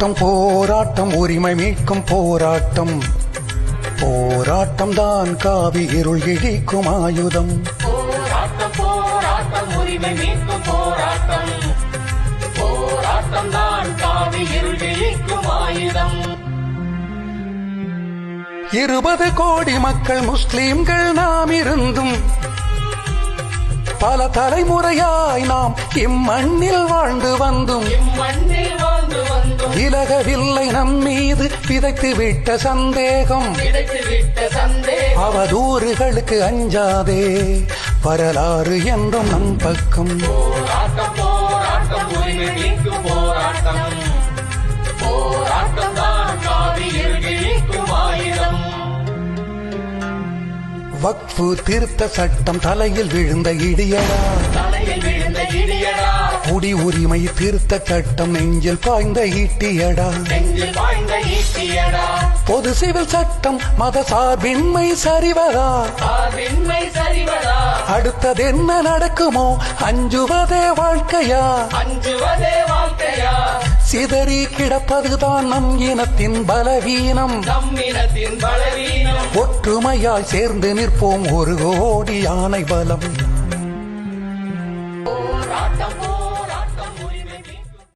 போராட்டம் போராட்டம் உரிமை மீட்கும் போராட்டம். போராட்டம் தான் காவி இருள் இழிக்கும் ஆயுதம். போராட்டம் போராட்டம் உரிமை மீட்கும் போராட்டம். போராட்டம் தான் காவி இருள் இழிக்கும் ஆயுதம். 20 கோடி மக்கள் முஸ்லிம்கள் நாம் இருந்தும் பல தலைமுறையாய் நாம் இம்மண்ணில் வாழ்ந்து வந்தும் விலகவில்லை நம் மீது விதைத்து விட்ட சந்தேகம். அவதூறுகளுக்கு அஞ்சாதே, வரலாறு என்றும் நம் பக்கம். போராட்டம் போராட்டம் உரிமை மீட்கும் போராட்டம். போராட்டம் தான் காவி இருள் இழிக்கும் ஆயுதம். வக்ஃபு திருத்த சட்டம் தலையில் விழுந்த இடியடா. குடி உரிமை திருத்த சட்டம் நெஞ்சில் பாய்ந்த ஈட்டியடா. பொது சிவில் சட்டம் மத சார்பின்மை சரிவதா. அடுத்தது என்ன நடக்குமோ, அஞ்சுவதே வாழ்க்கையா. சிதறி கிடப்பதுதான் நம் இனத்தின் பலவீனம். ஒற்றுமையாய் சேர்ந்து நிற்போம், ஒரு கோடி யானை பலம்.